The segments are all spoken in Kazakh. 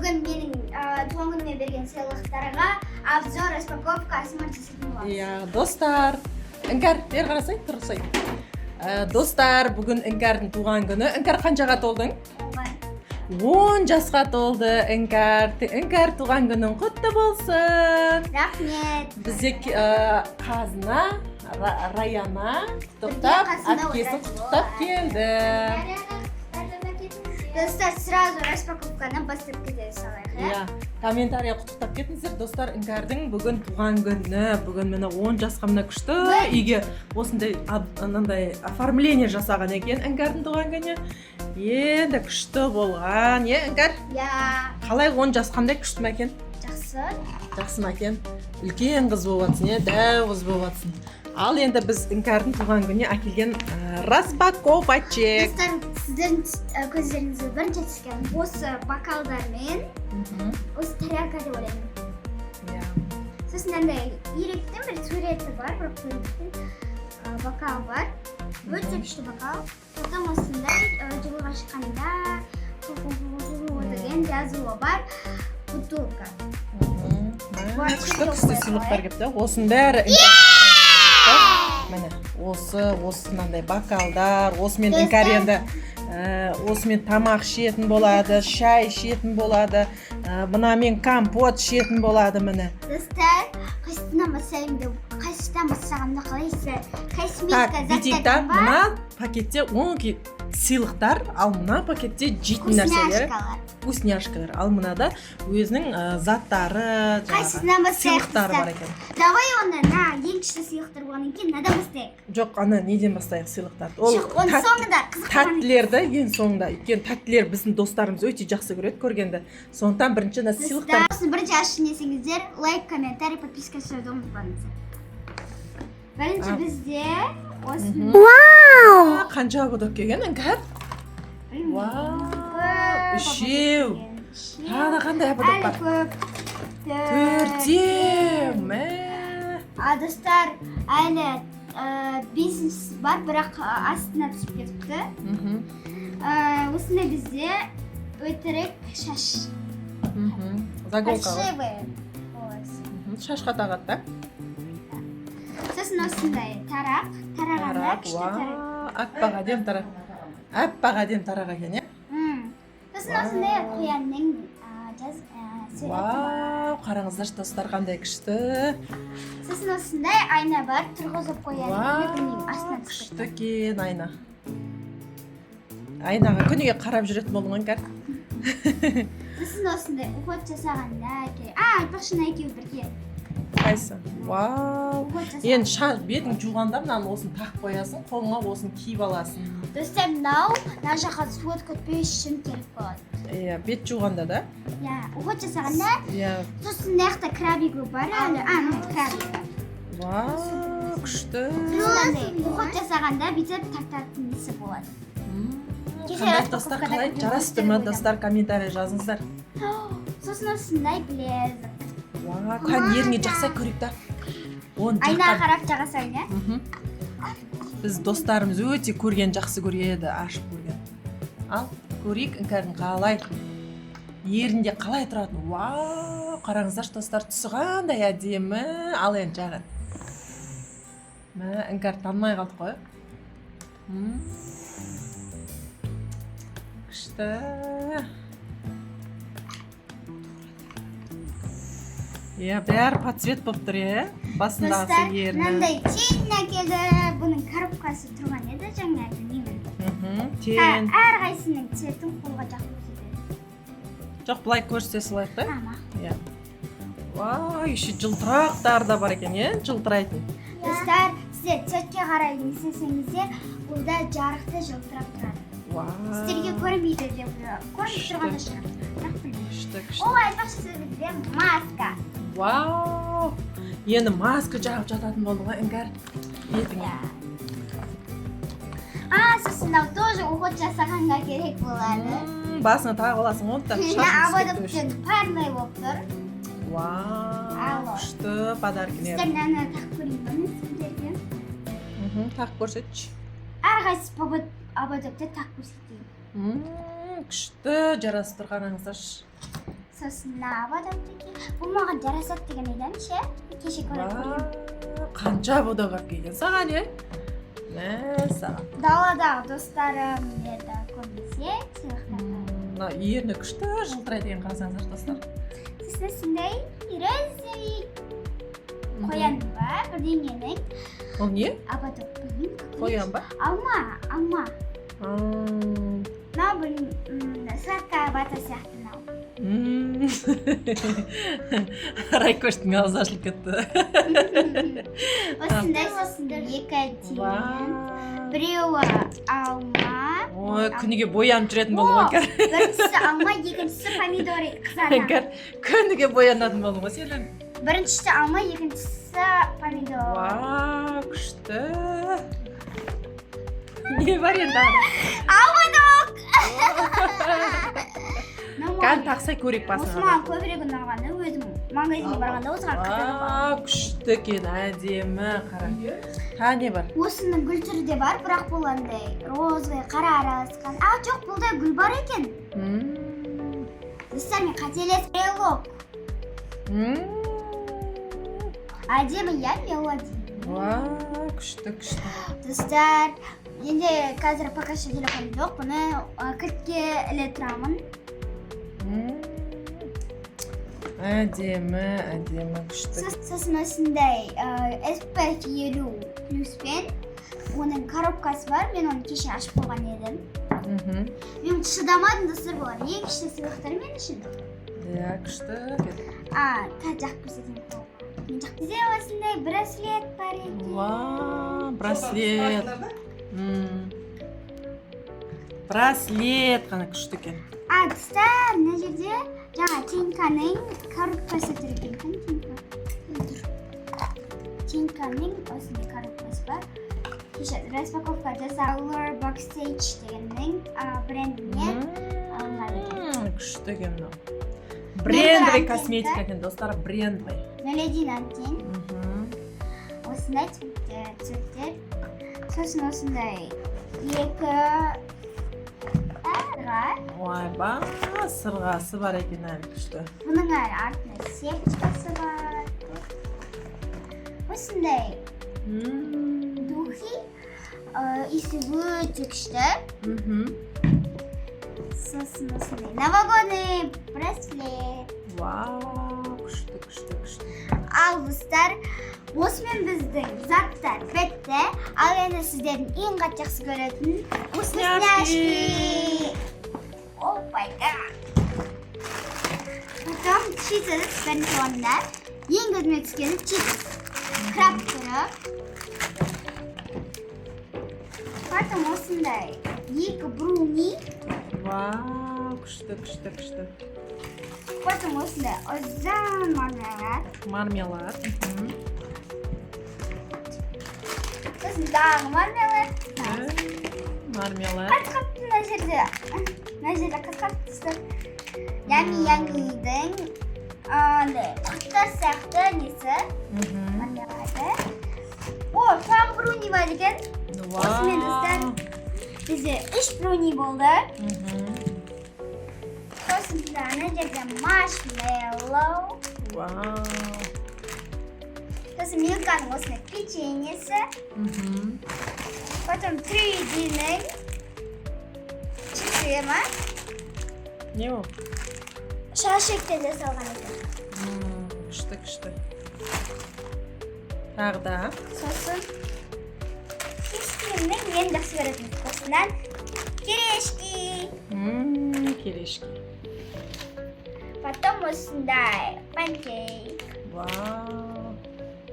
бүгін менің туған күніме берген сыйлықтарға обзор, распаковкасын жасайтын боламыз. Иә, достар, Іңкәр, бері қарасай, тұрсай. Достар, бүгін Іңкәрдің туған күні. Іңкәр қаншаға толдың? 10 жасқа толды Іңкәр. Іңкәр туған күнің құтты болсын. Рахмет. Бізде Қазына, Раяна құттықтап, әпкесін құттықтап келді. Достар, сразу распаковканы бастап кете салайық, иә? Комментария құттықтап кетіңіздер. Достар, Іңкәрдің бүгін туған күні. Бүгін мені 10 жасқа мына күшті үйге осындай оформление жасаған екен Іңкәрдің туған күні. Енді күшті болған, Іңкәр? Иә. Қалай 10 жас қандай күшті ме екен? Жақсы. Жақсы ма екен? Үлкен қыз болып жатсың, дәу қыз болып жатсың. Ал енді біз Іңкәрдің туған күніне әкелген распаковочек. Достар, сіздердің көздеріңізге бірінші түскен осы бокалдармен, осы тарелка деп ойлаймын. Сосын андай иректен бір суреті бар, бір қойылатын бокал бар. Өте күшті бокал. Потом осындай жылға шыққанда деген жазуы бар бутылка. Күшті сыйлықтар кепті. Осының бәрі міне, осынандай бокалдар, осымен Іңкәр енді осымен тамақ ішетін болады, шай ішетін болады, мұнамен компот ішетін болады, міне. Достар, қайсыдан бастағанды қалайсыздар? Косметика заттардан бар? Мына пакетте 10 сыйлықтар, ал мына пакетте жейтін нәрселер. Вкусняшкалар. Ал мынада өзінің заттары, сыйлықтары бар екен. Давай оны, ең күшті сыйлықтар болғаннан кейін, надан бастайық? Жоқ, неден бастайық сыйлықтарды? Оны соңында тәттілерді ең соңында. Өйткені тәттілер біздің достарымыз өте жақсы көреді көргенді. Сондықтан бірінші сыйлықтар. Бірінші ашып несеңіздер, лайк, комментарий, подписка жасауды ұмытпаңыздар. Бірінші бізде осыны. Қанша будок келген Іңкәр? Үшеу. Тағы қандай будок бар? 4. Достар, әлі 5 бар, бірақ астына түсіп кетіпті. Осында бізде өтірік шаш. Заголка. Шашқа тағады да? Сосын осындай тарақ. Тарағанда күшті тарақ. Аппақ әдем тарақ. Аппақ әдем тарақ екен, Сосын осындай қоянның суреті бар. Қараңыздар достар, қандай күшті. Сосын осындай айна бар, тұрғызып қояды. Күшті кен айна. Айнаға күніге қарап жүретін болдың Іңкәр. Сосын осындай уход жасағанда айтпақшына екеуі бірге. Қайсы? Енді бетің жуғанда мынаны осын тақ қоясың, қолыңа осын киіп аласың. Достар, мынау жаққа суыт көтпей үшін керек болады. Бет жуғанда да? Уход жасағанда. Сосын мынаяқта крабигі бар әлі. Крабигі. Күшті. Уход жасағанда бүйтіп тартатын несі болады. Қандай достар, қалай жарасты ма достар, комментарий жазыңыздар. Сосын осындай білезік. Қан еріңе жақсай көрейік та. Айнаға қарап жағасайын, Біз достарымыз өте көрген жақсы көреді, ашып көрген. Ал, көрейік Іңкәрдің қалай, ерінде қалай тұратын. Қараңыздар достар, түсі қандай әдемі. Ал енді жағы. Іңкәр танымай қалдық қой. Күшті. Бәрі подсвет болып тұр, басындағысы ерні. Мынандай тен әкелді, бұның коробкасы тұрған еді, жаңа білмеймін. Тен. Әр қайсының цветін қолға жақып көрсетеді. Жоқ, бұлай көрсете салайық та? Ама. Еще жылтырақтар да бар екен, жылтырайтын. Достар, сіздер цветке қарай несесеңіздер, бұлда жарықты жылтырап тұрады. Сіздерге көрмейді деп көрмей тұрғанда шығар. Ол айтпақшы сөзінде маска. Енді маска жағып жататын болды ғой Іңкәр. Бетіңе. Сосын мынау тоже уход жасағанға керек болады. Басына тағып аласың, онда Абадыптен парный болып тұр. Күшті подаркілер. Сіздер мынаны тағып көрейін сіздерге. Тағып көрсетші. Әрқайсысы абадыпты тағып көрсетейін. Күшті жарасып тұрғаныңыздар. сосын абадам бұл маған жарасады деген ойдамын ше кеше көріп қанша бодап алып келген саған саған даладағы достарым ерді көбінесе мына ерні күшті жылтырайды екен қарасаңыздар достар сосын сондай розовый қоян бар бірдеңенің ол не абадоп білмеймін қоян ба алма мынау сладкая вата сияқты мынау райкоштың аузы ашылып кетті осындай сосын екі тиын біреуі алма ой күніге боянып жүретін болдың ғой біріншісі алма екіншісі помидор қызана күніге боянатын болдың ғой сен біріншісі алма екіншісі помидор вау күшті не бар енді абадок кән тақсай көрейік осы басына маған көбірек ұнағаны өзім магазинге барғанда осыған қызығып күшті екен әдемі қара тағы не бар осының гүл түрі де бар бірақ бұл андай розовый қара араласқан жоқ бұлда гүл бар екен достар мен қателесіп брелок әдемі иә мелодия күшті достар енді қазір пока что телефон жоқ бұны кілтке іле тұрамын әдемі күшті сосын осындай SPF 50 плюспен оның коробкасы бар мен оны кеше ашып қойған едім мен шыдамадым достар болар ең күшті сыйлықтар мен үшін иә күшті жақ көрсетейін мен жақ бізде осындай браслет бар екен браслет браслет қана күшті екен достар мына жерде жаңа тиньканың коробкасы тұр екен тиньканың осындай коробкасы бар кеше распаковка жасалып Backstage дегеннің брендінен алынған екен күшті екен мынау брендовый косметика екен достар брендовый 0,1 антен осындай цветтер сосын осындай екі ойба сырғасы бар екен әлі күшті бұның әлі артында сепочкасы бар осындай духи иісі өте күшті сосын осындай новогодний браслет вау күшті ал достар осымен біздің заттар бітті ал енді сіздердің ең қатты жақсы көретін вкусняшки о май гад потом чипсы сіздердің соңында ең көзіме түскені чипс краб түрі потом осындай екі бруни вау күшті потом осындай ұзын мармелад сосын дағы мармелад қатқапты мына жерде қатқапты Ями-Ямидің құттар сияқты несі мармелады тағы бруни бар екен осымен достар бізде 3 бруни болды сосын ана жерде маршмеллоу сосын Милканың осындай печеньесі потом 3D'нің чипсы ма не ол шашектен жасалған екен күшті тағы да сосын кешкінің мен жақсы көретін вкусынан керешки потом осындай панкейк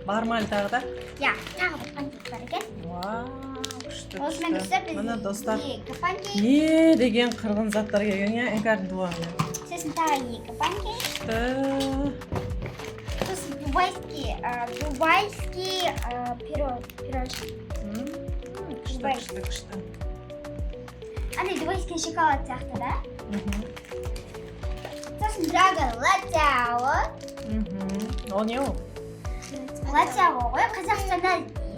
бар ма әлі тағы да тағы бір панкейк бар екен осымен міне достар екі панкейк не деген қырғын заттар келген іңкәрдің туған сосын тағы екі панкейк сосын дубайский пирожки күшті андай дубайский шоколад сияқты да сосын драгон латяо ол не ол латяо ғой қазақстанда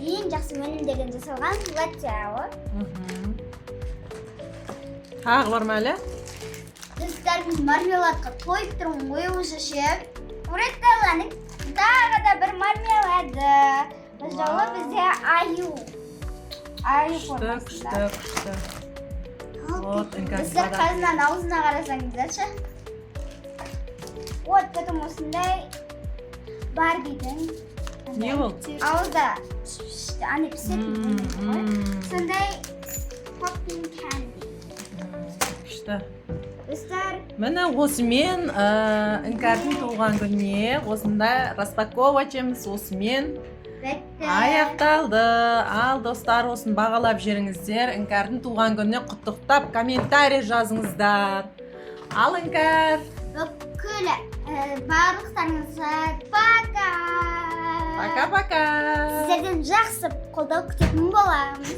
ең жақсы өнімдерден жасалған латяо тағы бар ма әлі достар Достар, біз мармеладқа тойып тұрмын ғой уже ше. Уреталаның тағы да бір мармелады. Бұл жолы бізде аю. Аю формасында. Күшті. Вот, Іңкәр Достар, бадам. қазынан аузына қарасаңыздаршы. Вот, потом осындай Барбидің. Не ол? Аузда аны пісетін ғой. Сондай popping candy. Күшті. Достар, Міне осымен Іңкәрдің туған күніне осындай распаковочеміз осымен бітті. аяқталды. Ал достар, осын бағалап жүріңіздер. Іңкәрдің туған күніне құттықтап комментарий жазыңыздар. Ал Іңкәр. Бүкіл барлықтарыңызға пока. Пока-пока. Сіздерден жақсы қолдау күтетін боламыз.